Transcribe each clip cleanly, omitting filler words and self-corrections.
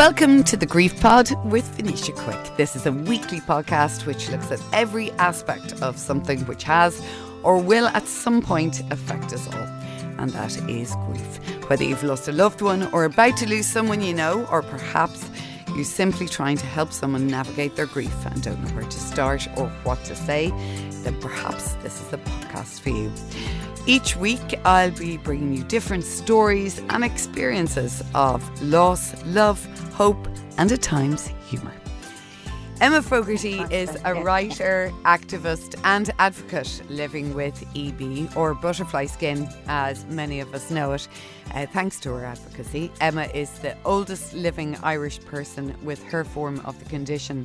Welcome to the Grief Pod with Venetia Quick. This is a weekly podcast which looks at every aspect of something which has or will at some point affect us all. And that is grief. Whether you've lost a loved one or about to lose someone you know, or perhaps you're simply trying to help someone navigate their grief and don't know where to start or what to say, then perhaps this is the podcast for you. Each week I'll be bringing you different stories and experiences of loss, love, hope and at times humour. Emma Fogarty is a writer, activist and advocate living with EB, or butterfly skin as many of us know it. Thanks to her advocacy, Emma is the oldest living Irish person with her form of the condition,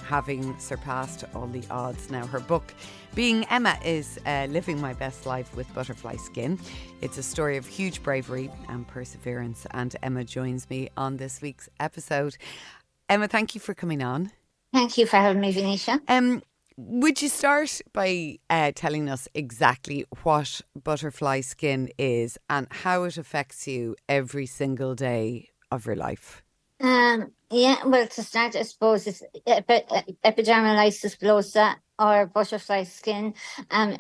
having surpassed all the odds. Now, her book, Being Emma, is Living My Best Life with Butterfly Skin. It's a story of huge bravery and perseverance, and Emma joins me on this week's episode. Emma, thank you for coming on. Thank you for having me, Venetia. Would you start by telling us exactly what butterfly skin is and how it affects you every single day of your life? Well, to start, I suppose it's epidermolysis bullosa, or butterfly skin,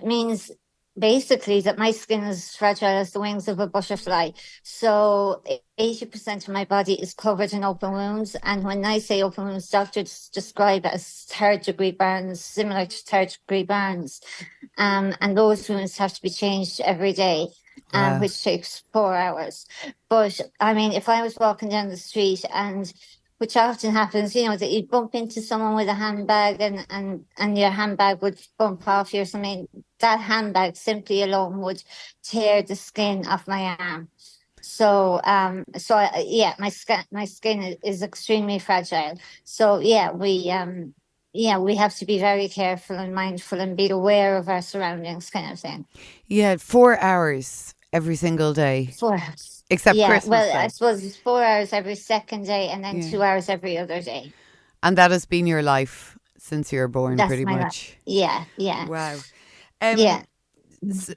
means basically that my skin is fragile as the wings of a butterfly. So 80% of my body is covered in open wounds. And when I say open wounds, doctors describe it as third-degree burns, similar to third-degree burns. And those wounds have to be changed every day. Wow. Which takes 4 hours. But I mean, if I was walking down the street, and which often happens, you know, that you bump into someone with a handbag and your handbag would bump off you or something, that handbag simply alone would tear the skin off my arm. So, my skin is extremely fragile. So, we have to be very careful and mindful and be aware of our surroundings, kind of thing. Yeah, 4 hours every single day. 4 hours. Except Christmas Day. I suppose it's 4 hours every second day and then 2 hours every other day. And that has been your life since you were born, That's pretty my much. life. Yeah. Wow. Yeah.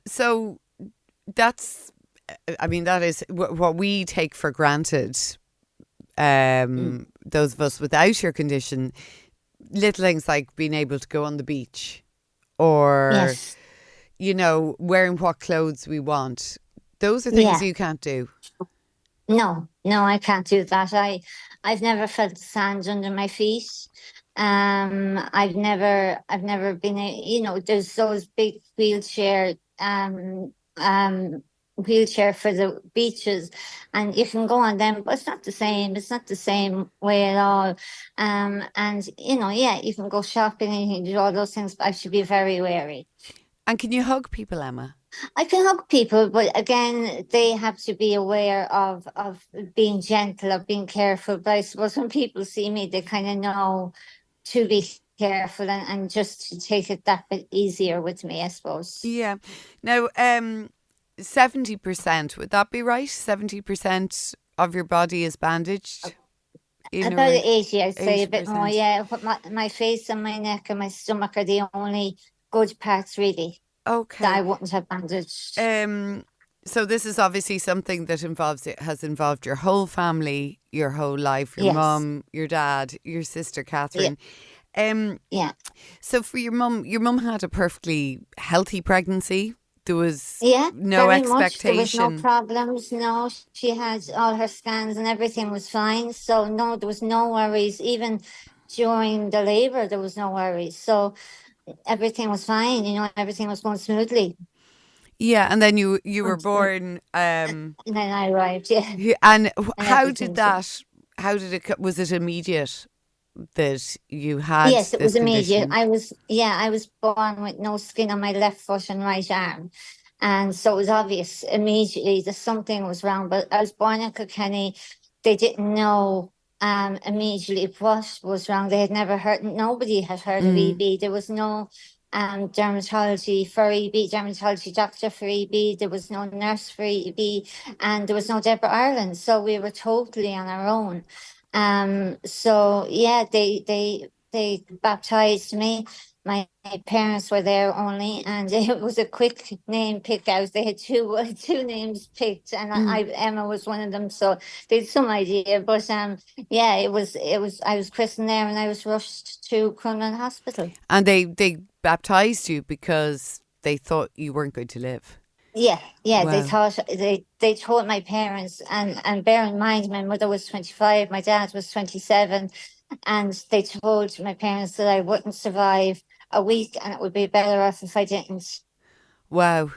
So that's, I mean, that is what we take for granted, those of us without your condition. Little things like being able to go on the beach or, Yes. you know, wearing what clothes we want. Those are things you can't do. No, I can't do that. I've never felt sand under my feet. I've never been there's those big wheelchair for the beaches, and you can go on them, but it's not the same. It's not the same way at all. And you can go shopping and you can do all those things, but I should be very wary. And can you hug people, Emma? I can hug people, but again, they have to be aware of being gentle, of being careful. But I suppose when people see me, they kind of know to be careful and just to take it that bit easier with me, I suppose. Yeah. Now, 70%, would that be right? 70% of your body is bandaged? About 80, I'd say, 80%. a bit more, yeah. But my face and my neck and my stomach are the only good parts, really. Okay. That I wouldn't have bandaged. So this is obviously something that has involved your whole family, your whole life, your mum, your dad, your sister Catherine. So for your mum had a perfectly healthy pregnancy. There was no expectation. There was no problems. No, she had all her scans and everything was fine. So no, there was no worries. Even during the labour, there was no worries. So everything was fine, everything was going smoothly. Yeah, and then you were born. And then I arrived, And how did it, was it immediate that you had? Yes, it was immediate. Condition? I was born with no skin on my left foot and right arm. And so it was obvious immediately that something was wrong. But I was born in Kilkenny. They didn't know immediately what was wrong. They had never heard, nobody had heard of EB. There was no dermatology for EB, dermatology doctor for EB. There was no nurse for EB, and there was no Debra Ireland. So we were totally on our own. They baptised me. my parents were there only, and it was a quick name pick out. They had two names picked, and Emma was one of them. So they had some idea, but yeah, it was. I was christened there, and I was rushed to Crumlin Hospital. And they baptised you because they thought you weren't going to live. Yeah, Wow. they thought they told my parents, and bear in mind, my mother was 25, my dad was 27, and they told my parents that I wouldn't survive a week, and it would be better off if I didn't. Wow.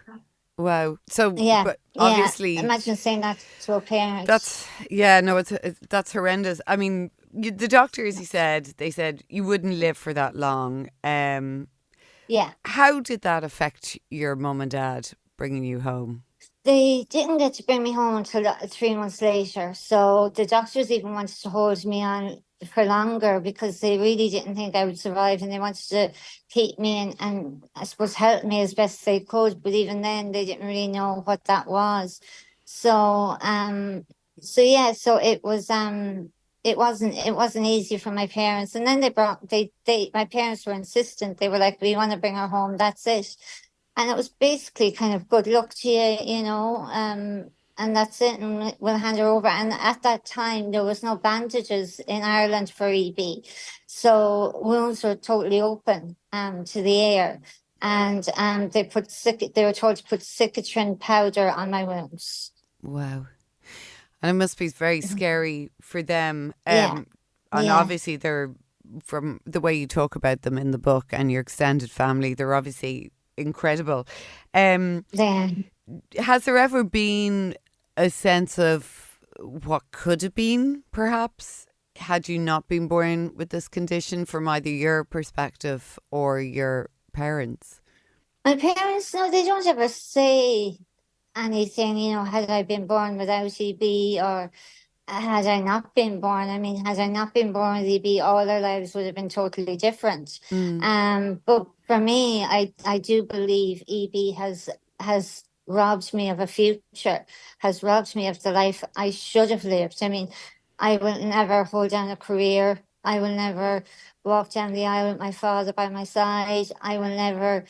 Wow. So, Yeah, but yeah. obviously, Imagine saying that to a parent. that's horrendous. I mean, the doctors, they said you wouldn't live for that long. Yeah. How did that affect your mum and dad bringing you home? They didn't get to bring me home until 3 months later. So the doctors even wanted to hold me on for longer because they really didn't think I would survive, and they wanted to keep me and I suppose help me as best they could. But even then, they didn't really know what that was. So yeah, so it wasn't easy for my parents. And then my parents were insistent. They were like, "We want to bring her home. That's it." And it was basically kind of good luck to you, and that's it, and we'll hand her over. And at that time, there was no bandages in Ireland for EB. So wounds were totally open to the air. And they were told to put citron powder on my wounds. Wow. And it must be very scary for them. Yeah. And obviously they're, from the way you talk about them in the book and your extended family, they're obviously incredible. Yeah. Has there ever been a sense of what could have been, perhaps, had you not been born with this condition, from either your perspective or your parents? My parents, no, they don't ever say anything, had I been born without EB, or had I not been born. I mean, had I not been born with EB, all our lives would have been totally different. But for me, I do believe EB has robbed me of a future, has robbed me of the life I should have lived. I mean, I will never hold down a career. I will never walk down the aisle with my father by my side. I will never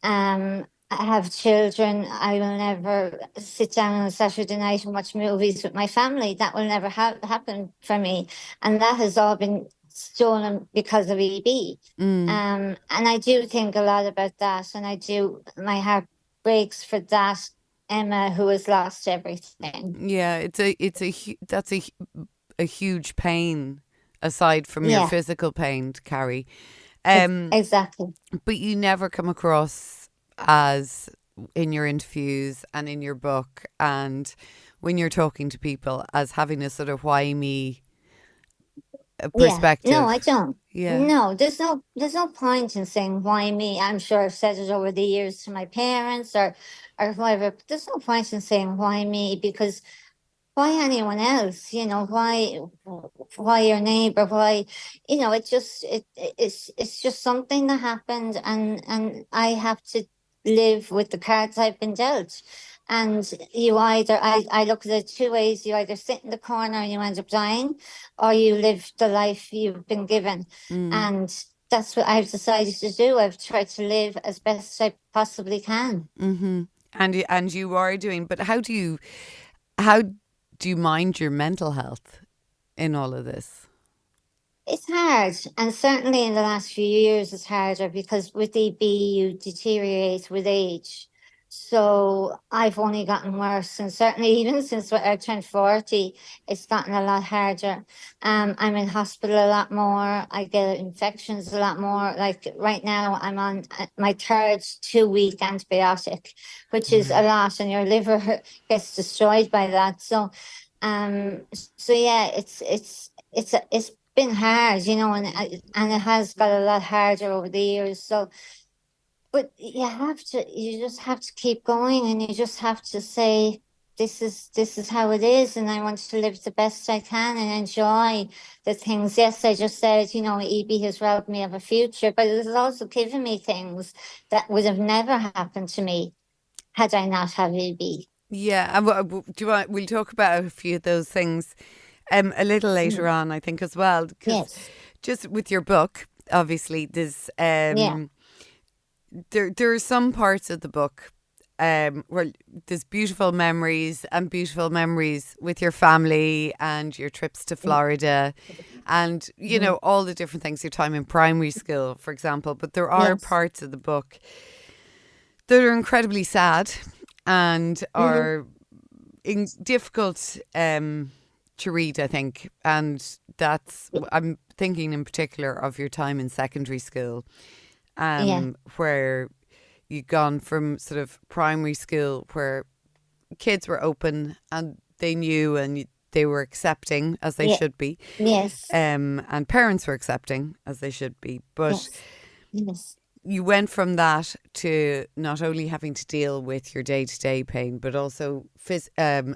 have children. I will never sit down on a Saturday night and watch movies with my family. That will never happen for me. And that has all been stolen because of EB. And I do think a lot about that. And my heart breaks for that Emma who has lost everything. Yeah, that's a huge pain aside from your physical pain to carry. Exactly. But you never come across, as in your interviews and in your book and when you're talking to people, as having a sort of why me perspective. No, I don't. Yeah. No, there's no point in saying why me. I'm sure I've said it over the years to my parents or whoever, but there's no point in saying why me, because why anyone else? Why your neighbor? Why, it's just something that happened, and I have to live with the cards I've been dealt. And I look at it two ways. You either sit in the corner and you end up dying, or you live the life you've been given. And that's what I've decided to do. I've tried to live as best I possibly can. Mm-hmm. And you are doing, but how do you mind your mental health in all of this? It's hard, and certainly in the last few years it's harder, because with EB you deteriorate with age. So I've only gotten worse, and certainly even since I turned 40, it's gotten a lot harder. I'm in hospital a lot more. I get infections a lot more. Like right now, I'm on my third 2-week antibiotic, which is a lot, and your liver gets destroyed by that. So yeah, it's been hard, and it has got a lot harder over the years. So, but you just have to keep going, and you just have to say, this is how it is, and I want to live the best I can and enjoy the things. Yes, I just said, EB has robbed me of a future, but it has also given me things that would have never happened to me had I not had EB. Yeah, and we'll talk about a few of those things a little later on, I think, as well. Because just with your book, obviously, there's there are some parts of the book where there's beautiful memories with your family and your trips to Florida and, you know, all the different things, your time in primary school, for example. But there are Yes. parts of the book that are incredibly sad and are difficult to read, I think. And I'm thinking in particular of your time in secondary school, Yeah. where you'd gone from sort of primary school where kids were open and they knew and they were accepting as they Yeah. should be, Yes. and parents were accepting as they should be. But Yes. Yes. you went from that to not only having to deal with your day-to-day pain, but also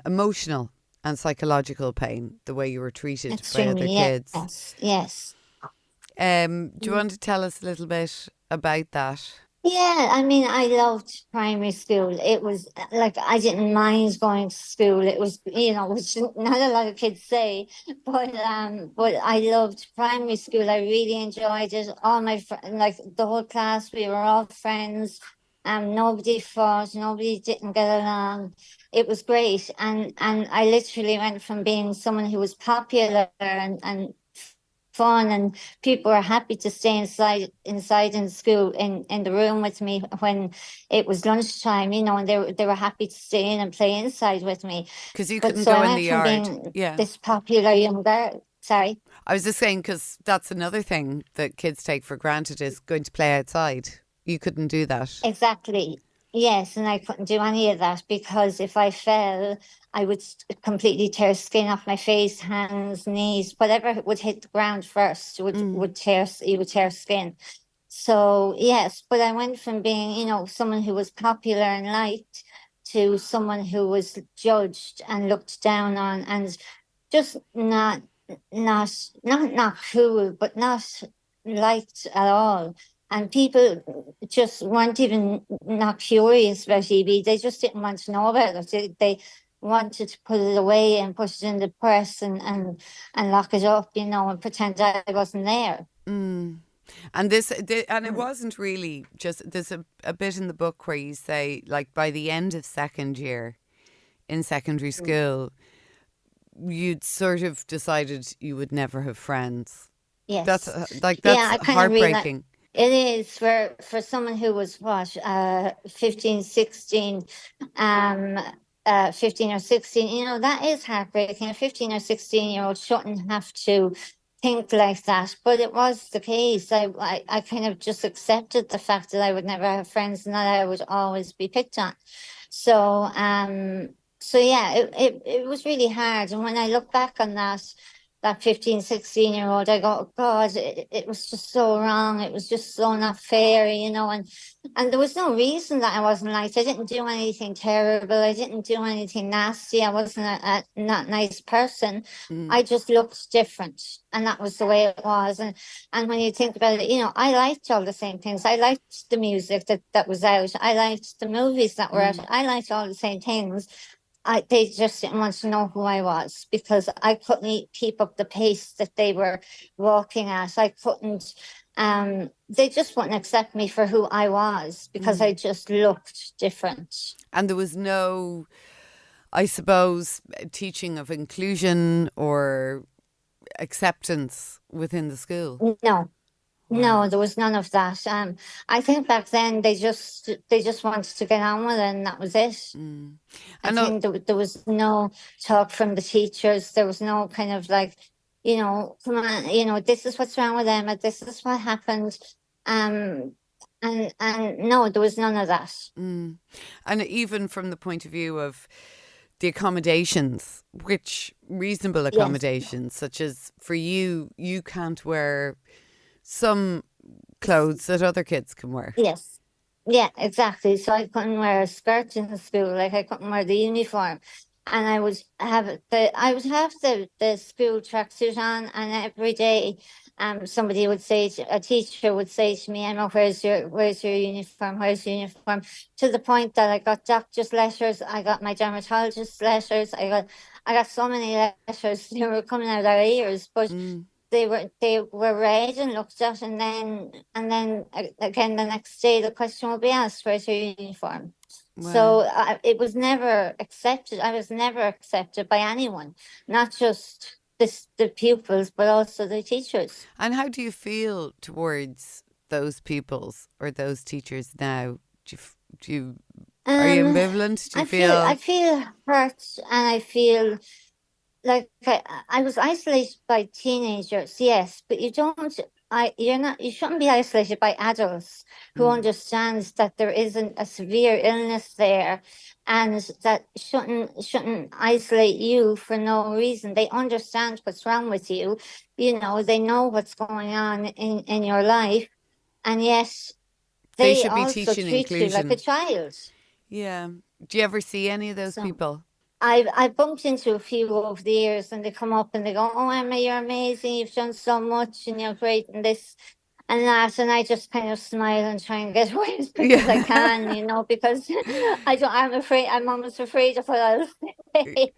emotional and psychological pain, the way you were treated by other Extremely. kids. Yes. Yes. Do you want to tell us a little bit about that? Yeah, I mean, I loved primary school. It was like I didn't mind going to school. It was, which not a lot of kids say, but I loved primary school. I really enjoyed it. All my like the whole class, we were all friends. Nobody fought, nobody didn't get along. It was great, and I literally went from being someone who was popular and fun, and people were happy to stay inside in school in the room with me when it was lunchtime, and they were happy to stay in and play inside with me. Because you But couldn't so I go in the went from yard. being Yeah. this popular young girl. Sorry. I was just saying, because that's another thing that kids take for granted is going to play outside. You couldn't do that. Exactly. Yes, and I couldn't do any of that because if I fell, I would completely tear skin off my face, hands, knees, whatever would hit the ground first would tear you would tear skin. So yes, but I went from being, someone who was popular and liked to someone who was judged and looked down on and just not cool, but not liked at all. And people just weren't even not curious about EB. They just didn't want to know about it. They wanted to put it away and put it in the press and lock it up, and pretend I wasn't there. And it wasn't really just, there's a bit in the book where you say, like, by the end of second year in secondary school, you'd sort of decided you would never have friends. Yes. That's I kind of heartbreaking. It is for someone who was 15, 16, 15 or 16, that is heartbreaking. A 15 or 16-year-old shouldn't have to think like that, but it was the case. I kind of just accepted the fact that I would never have friends and that I would always be picked on. So yeah, it was really hard. And when I look back on that 15, 16-year-old, I go, oh God, it was just so wrong. It was just so not fair, and there was no reason that I wasn't liked. I didn't do anything terrible. I didn't do anything nasty. I wasn't a not nice person. I just looked different. And that was the way it was. And when you think about it, I liked all the same things. I liked the music that was out. I liked the movies that were out. I liked all the same things. They just didn't want to know who I was because I couldn't keep up the pace that they were walking at. I couldn't, they just wouldn't accept me for who I was because I just looked different. And there was no, I suppose, teaching of inclusion or acceptance within the school. No. No, there was none of that. I think back then they just wanted to get on with it, and that was it. I think there was no talk from the teachers. There was no kind of like, come on, this is what's wrong with them, or this is what happened. And no, there was none of that. And even from the point of view of the accommodations, which reasonable accommodations, such as for you can't wear some clothes that other kids can wear. Yes. Yeah, exactly. So I couldn't wear a skirt in school, like I couldn't wear the uniform. And I would have the school tracksuit on, and every day somebody would say a teacher would say to me, Emma, where's your uniform? Where's your uniform? To the point that I got doctor's letters, I got my dermatologist's letters, I got so many letters, they were coming out of our ears, but they were read and looked at, and then again the next day the question will be asked, where's your uniform? Wow. So it was never accepted. I was never accepted by anyone, not just the pupils, but also the teachers. And how do you feel towards those pupils or those teachers now? Do you are you Um, ambivalent? Do you I feel feel hurt, and I feel like I was isolated by teenagers, yes, but you shouldn't be isolated by adults who mm, understand that there isn't a severe illness there, and that shouldn't isolate you for no reason. They understand what's wrong with you, they know what's going on in your life, and yet they they should be also teaching treat you like a inclusion? child. Yeah. Do you ever see any of those So people? I bumped into a few over the years, and they come up and they go, "Oh, Emma, you're amazing. You've done so much, and you're great and this and that." And I just kind of smile and try and get away as quick as I Yeah. can, because I'm afraid. I'm almost afraid of what I'll say.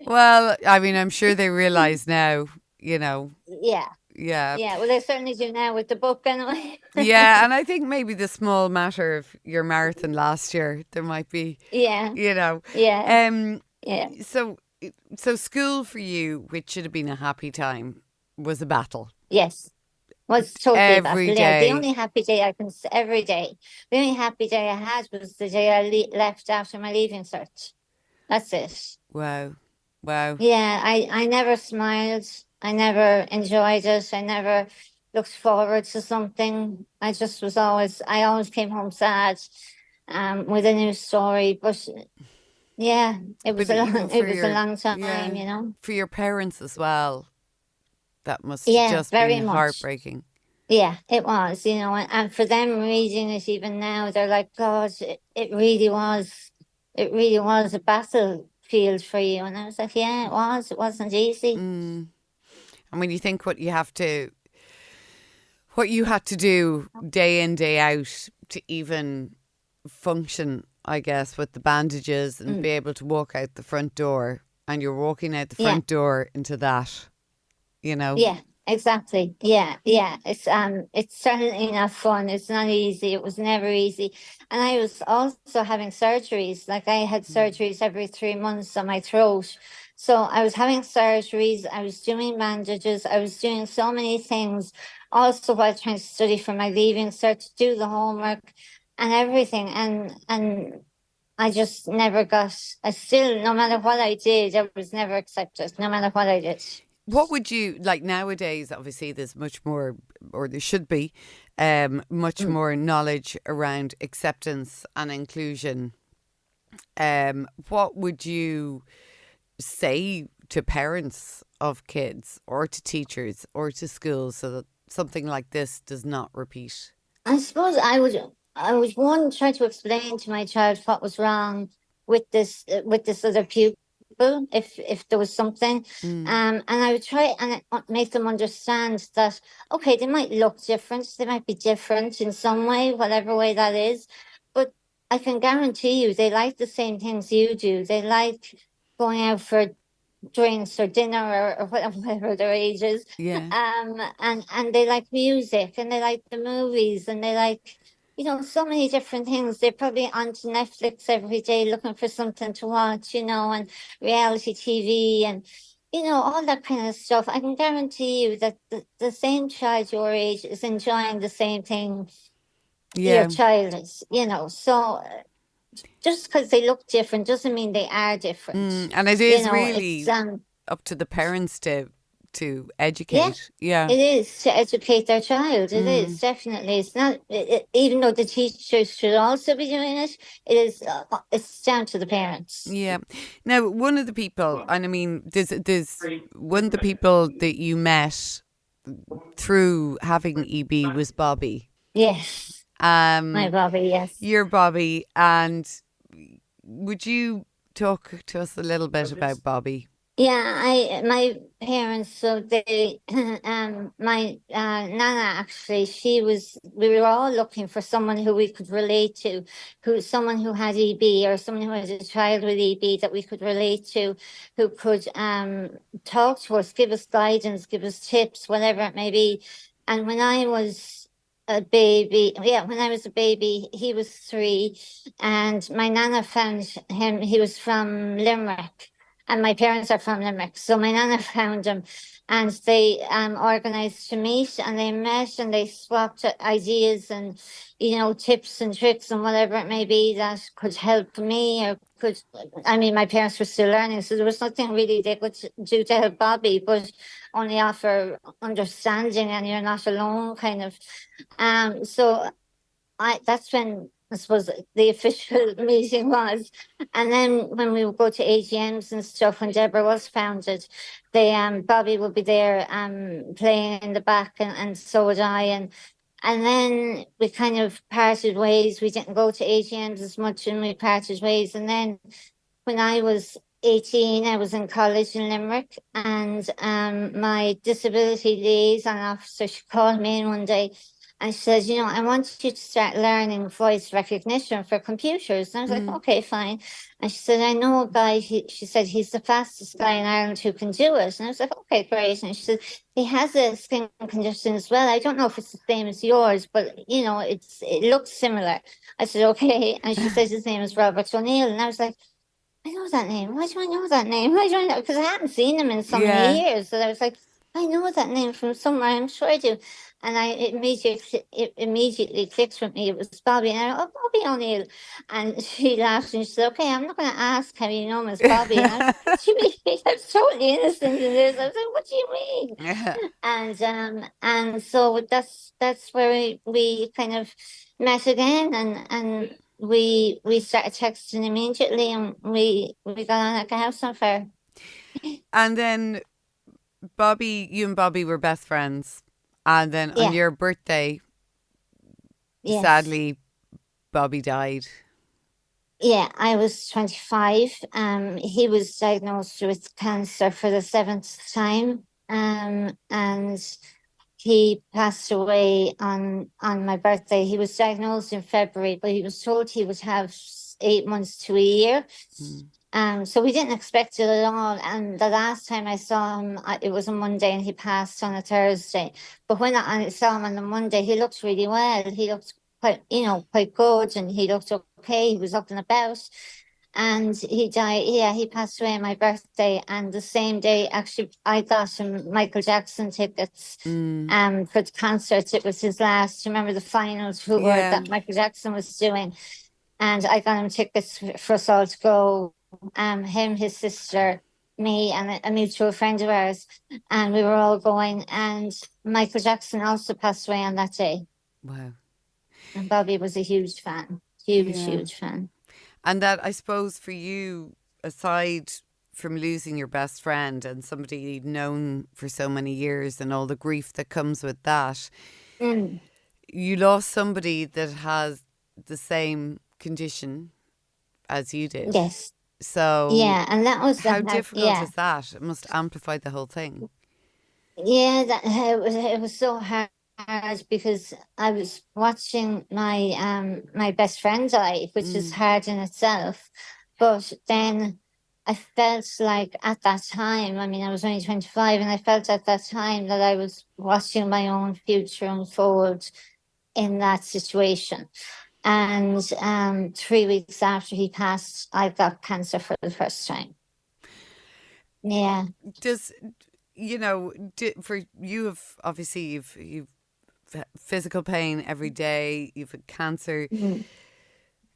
Well, I mean, I'm sure they realize now, you know. Yeah, Yeah. yeah. Well, they certainly do now with the book, anyway. Yeah, and I think maybe the small matter of your marathon last year, there might be, Yeah, you know. yeah, Um yeah. so so school for you, which should have been a happy time, was a battle. Yes. Was totally Every baffled. Yeah, the day. only happy day every day. The only happy day I had was the day I left after my leaving cert. That's it. Wow. Wow. Yeah, I never smiled. I never enjoyed it. I never looked forward to something. I always came home sad, with a new story. But yeah, But even it for was a your long yeah, time. for your parents as well, that must have Yeah, just been very much. heartbreaking. Yeah, it was, and for them reading it even now, they're like, God, it really was a battlefield for you. And I was like, yeah, it wasn't easy. Mm. And when you think what you had to do day in, day out to even function, I guess, with the bandages and Mm, be able to walk out the front door, and you're walking out the yeah, front door into that, you know? yeah, exactly. Yeah, yeah. It's certainly not fun. It's not easy. It was never easy. And I was also having surgeries. Like I had Mm. surgeries every 3 months on my throat. So I was having surgeries. I was doing bandages. I was doing so many things. Also while trying to study for my leaving cert, to do the homework and everything. And I just never got. I still, no matter what I did, I was never accepted. No matter what I did. What would you like nowadays? Obviously, there's much more, or there should be, much Mm. more knowledge around acceptance and inclusion. What would you say to parents of kids, or to teachers, or to schools, so that something like this does not repeat? I suppose I would one try to explain to my child what was wrong with this other pupil, if there was something, Mm, and I would try and make them understand that, okay, they might look different, they might be different in some way, whatever way that is, but I can guarantee you they like the same things you do. They like going out for drinks or dinner, or whatever their age is. yeah. And they like music, and they like the movies, and they like, so many different things. They're probably onto Netflix every day looking for something to watch, and reality TV, and all that kind of stuff. I can guarantee you that the same child your age is enjoying the same thing your Yeah. child is. So just because they look different doesn't mean they are different. And it is It's really up to the parents to yeah, educate. Yeah. it is to educate their child. It is Mm, definitely. It's not even though the teachers should also be doing it. It is. It's down to the parents. yeah. Now, one of the people, and I mean, there's one of the people that you met through having EB was Bobby. Yes, my Um, Bobby. Yes. you're Bobby, and would you talk to us a little bit about Bobby? Yeah, my parents, so they my nana actually, we were all looking for someone who we could relate to, someone who had EB or someone who had a child with EB that we could relate to, who could talk to us, give us guidance, give us tips, whatever it may be. And when I was a baby, yeah, when I was a baby, he was 3, and my nana found him. He was from Limerick, and my parents are from Limerick. So my nana found him, and they organised to meet, and they met and they swapped ideas and, tips and tricks and whatever it may be that could help me or could, I mean, my parents were still learning, so there was nothing really they could do to help Bobby, but only offer understanding and you're not alone kind of. So that's when I suppose the official meeting was. And then when we would go to AGMs and stuff, when Deborah was founded, they Bobby would be there playing in the back, and so would I. And then we kind of parted ways. We didn't go to AGMs as much, and we parted ways. And then when I was 18, I was in college in Limerick, and my disability liaison officer, she called me in one day and she says, I want you to start learning voice recognition for computers. And I was like, okay, fine. And she said, I know a guy, she said, he's the fastest guy in Ireland who can do it. And I was like, okay, great. And she said, he has a skin condition as well. I don't know if it's the same as yours, but, it looks similar. I said, okay. And she says his name is Robert O'Neill. And I was like, I know that name. Why do I know that name? Why do I know? Because I hadn't seen him in so many Yeah. years. So I was like, I know that name from somewhere. I'm sure I do. And it immediately clicked with me. It was Bobby. And I, oh, Bobby O'Neill. And she laughed and she said, okay, I'm not going to ask how you know him as Bobby. And I was like, what do you mean? I was totally innocent in this. I was like, what do you mean? Yeah. And so that's where we kind of met again, and we started texting immediately, and we got on like a house on fire. And then you and Bobby were best friends. And then on Yeah, your birthday, yes. sadly, Bobby died. Yeah, I was 25. He was diagnosed with cancer for the 7th time. And he passed away on my birthday. He was diagnosed in February, but he was told he would have 8 months to a year. So we didn't expect it at all. And the last time I saw him, it was a Monday, and he passed on a Thursday. But when I saw him on the Monday, he looked really well. He looked quite good, and he looked okay. He was up and about. And he died. Yeah, he passed away on my birthday. And the same day, actually, I got him Michael Jackson tickets for the concert. It was his last. Remember the final tour Yeah. that Michael Jackson was doing? And I got him tickets for us all to go. Him, his sister, me, and a mutual friend of ours, and we were all going. And Michael Jackson also passed away on that day. Wow. And Bobby was a huge fan, huge, Yeah. huge fan. And that, I suppose, for you, aside from losing your best friend and somebody you'd known for so many years and all the grief that comes with that, you lost somebody that has the same condition as you did. Yes. So Yeah, and that was how difficult yeah. is that? It must amplify the whole thing. Yeah, it was so hard because I was watching my best friend die, which is hard in itself. But then I felt like at that time, I mean, I was only 25, and I felt at that time that I was watching my own future unfold in that situation. And 3 weeks after he passed, I got cancer for the first time. Yeah. Does for you, have obviously you've physical pain every day. You've had cancer.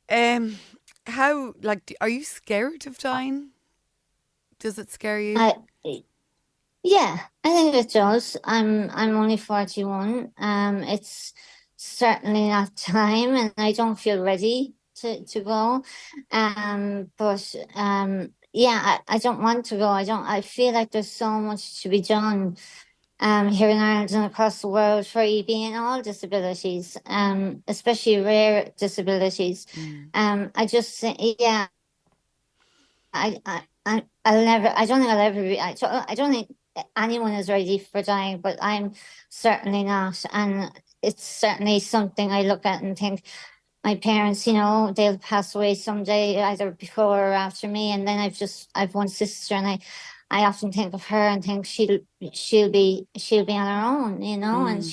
How, like, are you scared of dying? Does it scare you? I Yeah, I think it does. I'm only 41. It's certainly not time, and I don't feel ready to go. But yeah, I don't want to go. I feel like there's so much to be done here in Ireland and across the world for EB and all disabilities, especially rare disabilities. I just think, yeah, I I don't think I'll ever be, I don't think anyone is ready for dying, but I'm certainly not. And it's certainly something I look at and think, my parents, they'll pass away someday, either before or after me. And then I've one sister, and I often think of her and think she'll be on her own, and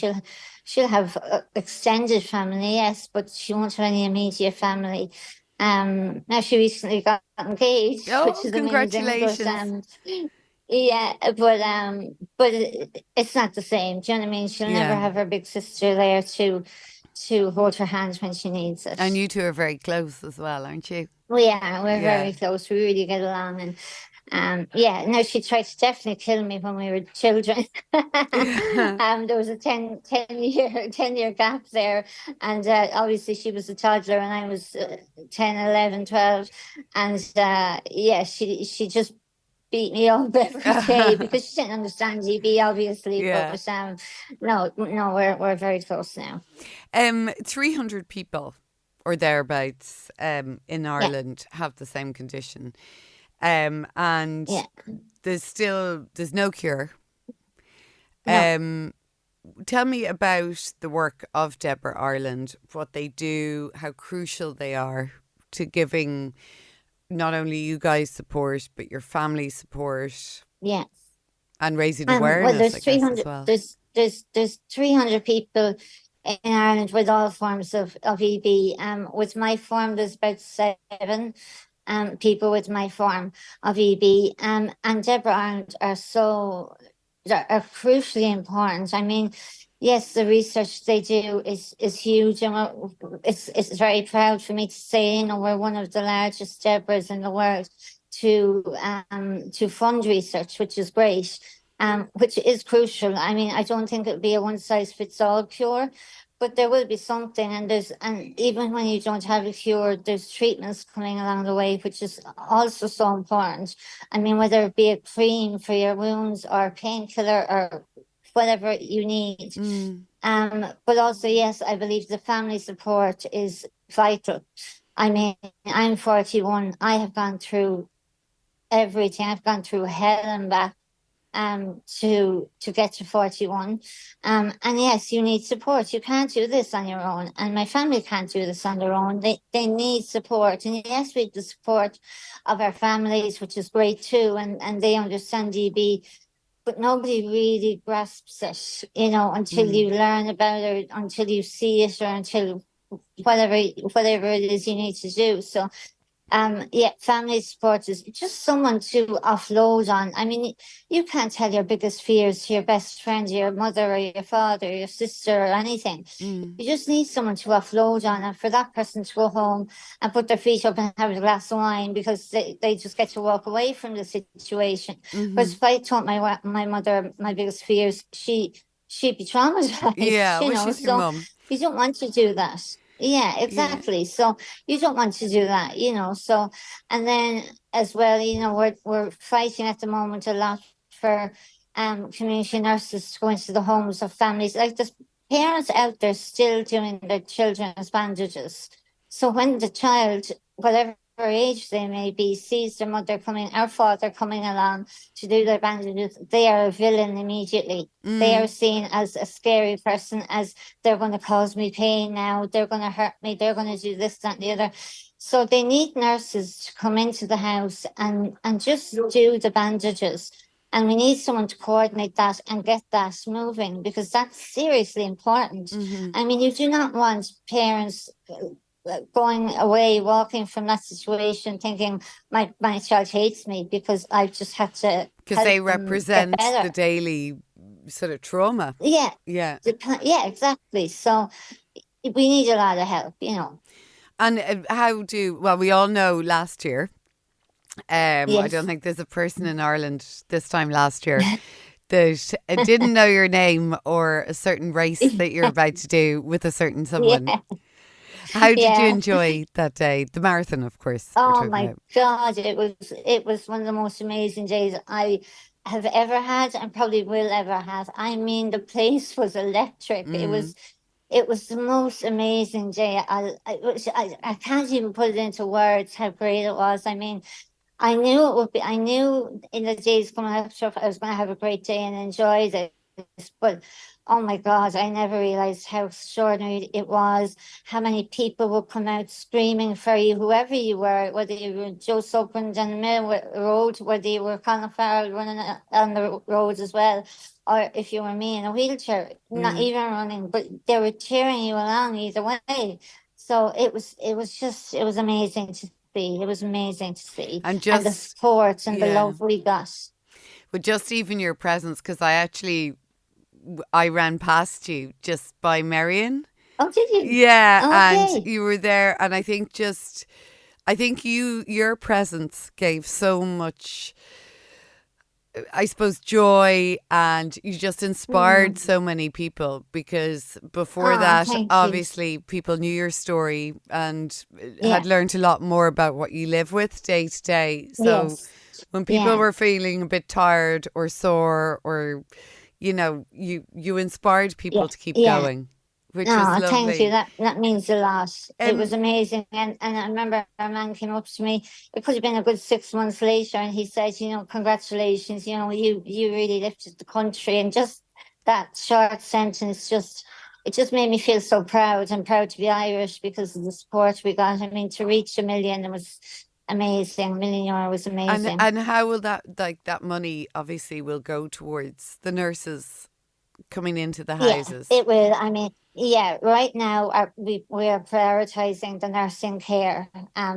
she'll have extended family, yes, but she won't have any immediate family. Now she recently got engaged, which Oh, is amazing, but congratulations. yeah, but it's not the same. Do you know what I mean? She'll never Yeah. have her big sister there to hold her hand when she needs And it. you two are very close as well, aren't you? We're Yeah. very close. We really get along, and yeah. No, she tried to definitely kill me when we were children. There was a 10-year gap there, and obviously she was a toddler and I was 10, 11, 12, and yeah, she just beat me up every day because she didn't understand GB, obviously. Yeah. But no, we're very close now. 300 people or thereabouts in Yeah, Ireland have the same condition. And yeah, there's no cure. no. Um, Tell me about the work of Debra Ireland, what they do, how crucial they are to giving not only you guys support, but your family support Yeah. and raising Well, awareness, there's I guess, as 300. well. There's 300 people in Ireland with all forms of EB. With my form, there's about 7 people with my form of EB. And Deborah Ireland are crucially important. I mean, yes, the research they do is huge, and it's very proud for me to say, we're one of the largest Debras in the world to fund research, which is great. Which is crucial. I mean, I don't think it would be a one size fits all cure, but there will be something. And even when you don't have a cure, there's treatments coming along the way, which is also so important. I mean, whether it be a cream for your wounds or a painkiller or whatever you need. Mm. But also, yes, I believe the family support is vital. I mean, I'm 41. I have gone through everything. I've gone through hell and back to get to 41. And yes, you need support. You can't do this on your own. And my family can't do this on their own. They need support. And yes, we have the support of our families, which is great too. And they understand DB, but nobody really grasps it, until Mm. you learn about it, until you see it, or until whatever it is you need to do. So yeah, family support is just someone to offload on. I mean, you can't tell your biggest fears to your best friend, your mother or your father, or your sister or anything. Mm. You just need someone to offload on, and for that person to go home and put their feet up and have a glass of wine because they just get to walk away from the situation. But Mm-hmm. if I told my mother my biggest fears, she'd be Yeah, traumatized, well, she's your so mum. you don't want to do that. Yeah, Yeah. exactly. So you don't want to do that, So, and then as well, we're fighting at the moment a lot for community nurses to go into the homes of families. Like there's parents out there still doing their children's bandages. So when the child, whatever age they may be, sees their mother coming, our father coming along to do their bandages, they are a villain immediately. They are Mm. seen as a scary person, as they're going to cause me pain now, they're going to hurt me, they're going to do this, that, and the other. So they need nurses to come into the house and just do the bandages. And we need someone to coordinate that and get that moving, because that's seriously important. Mm-hmm. I mean, you do not want parents going away, walking from that situation, thinking my child hates me because I just had to Because they help them get represent the better. daily sort of trauma. Yeah, Yeah. yeah, exactly. So we need a lot of help. And well, we all know last year, I don't Yes. think there's a person in Ireland this time last year that didn't know your name or a certain race that you're about to do with a certain someone. Yeah, How did you yeah. enjoy that day? The marathon, of course, we're Oh talking my about. God, it was one of the most amazing days I have ever had and probably will ever have. I mean, the place was electric. It Mm. was it was the most amazing day. I can't even put it into words how great it was. I mean, I knew it would be. I knew in the days coming after I was going to have a great day and enjoy this. But oh my God, I never realized how extraordinary it was. How many people would come out screaming for you, whoever you were, whether you were Joe Supran down the middle road, whether you were Colin Farrell running on the road as well, or if you were me in a wheelchair, not even running, but they were cheering you along either way. So it was amazing to see. It was amazing to see. And And the just, support and the yeah, love we got. but just even your presence, because I ran past you just by Marion. Oh, did you? Yeah, and Okay. you were there, and I think your presence gave so much, I suppose, joy, and you just inspired so many people, because before Oh, that, thank you. obviously, people knew your story and Yeah. had learned a lot more about what you live with day to day. So Yes. when people Yeah. were feeling a bit tired or sore, or, you inspired people Yeah. to keep Yeah. going, which was No, thank you. lovely. That means a lot. It was Um, amazing. And I remember a man came up to me, it could have been a good 6 months later, and he said, congratulations, you really lifted the country. And just that short sentence it just made me feel so proud, and proud to be Irish because of the support we got. I mean, to reach 1 million, it was amazing. €1 million was amazing. and how will that money obviously will go towards the nurses coming into the Yeah, houses? it will. I mean, yeah, right now we are prioritizing the nursing care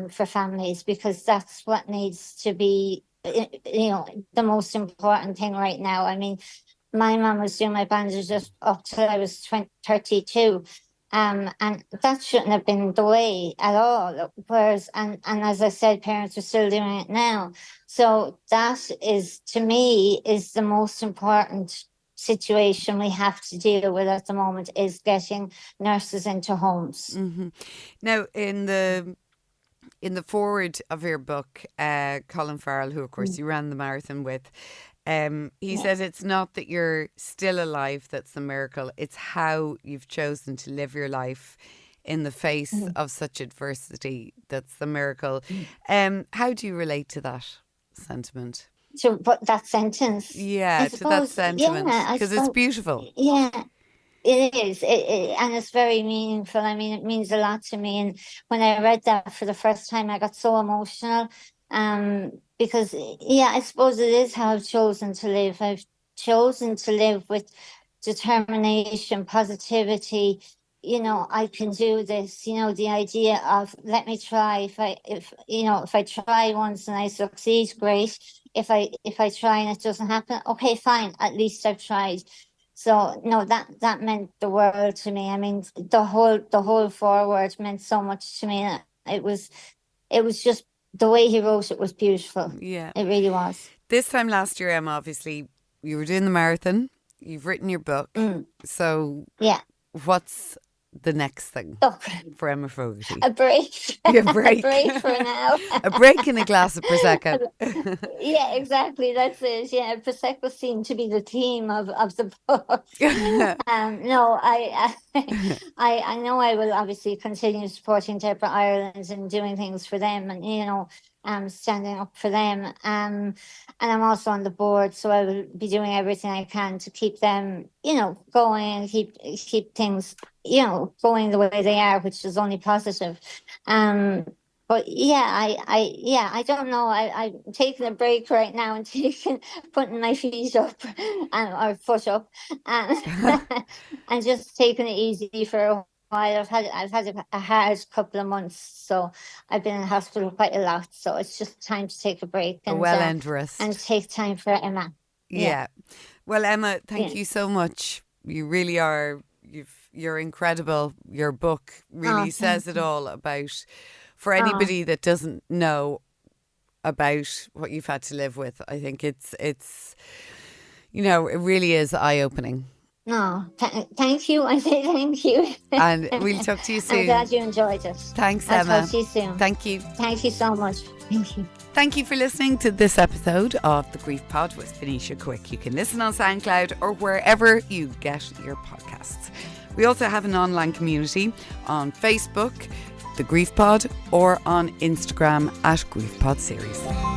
for families, because that's what needs to be the most important thing right now. I mean, my mum was doing my bandages up till I was 32. And that shouldn't have been the way at all. Whereas, and as I said, parents are still doing it now. So that is, to me, is the most important situation we have to deal with at the moment, is getting nurses into homes. Now, in the forward of your book, Colin Farrell, who of course you ran the marathon with, he Yeah. said it's not that you're still alive that's the miracle, it's how you've chosen to live your life in the face of such adversity that's the miracle. How do you relate to that sentiment? So, but that sentence, I Yeah, to that suppose, yeah, sentiment, I because it's suppose, beautiful. yeah. It is, and it's very meaningful. I mean, it means a lot to me. And when I read that for the first time, I got so emotional. Because yeah, I suppose it is how I've chosen to live. I've chosen to live with determination, positivity. I can do this. The idea of, let me try. If I try once and I succeed, great. If I try and it doesn't happen, okay, fine. At least I've tried. So no, that meant the world to me. I mean, the whole foreword meant so much to me. It was just the way he wrote it was beautiful. Yeah. It really was. This time last year, Emma, obviously, you were doing the marathon, you've written your book. So, Yeah. what's the next thing Oh, for Emma Fogarty? a break. A A break. break for now. A break and a glass of Prosecco. Yeah, exactly. That's it. Yeah, Prosecco seemed to be the theme of the book. No, I know I will obviously continue supporting Debra Ireland and doing things for them, and standing up for them. And I'm also on the board, so I will be doing everything I can to keep them, going, and keep things, going the way they are, which is only positive. But yeah, I don't know. I'm taking a break right now and putting my feet up or foot up, and and just taking it easy for a while. I've had a hard couple of months, so I've been in hospital quite a lot. So it's just time to take a break A and well-earned and rest. take time for Emma. Yeah, Yeah. Well, Emma, yeah. thank you so much. You really are. You're incredible. Your book Oh, really thank says it you. all about, for Oh, anybody that doesn't know about what you've had to live with. I think it's it really is eye-opening. no, thank you. I say thank you. And we'll talk to you I'm glad soon. you enjoyed it. Thanks, I'll talk Emma. to you soon. Thank you. Thank you so much. Thank you. Thank you for listening to this episode of The Grief Pod with Venetia Quick. You can listen on SoundCloud or wherever you get your podcasts. We also have an online community on Facebook, The Grief Pod, or on Instagram @GriefPod Series.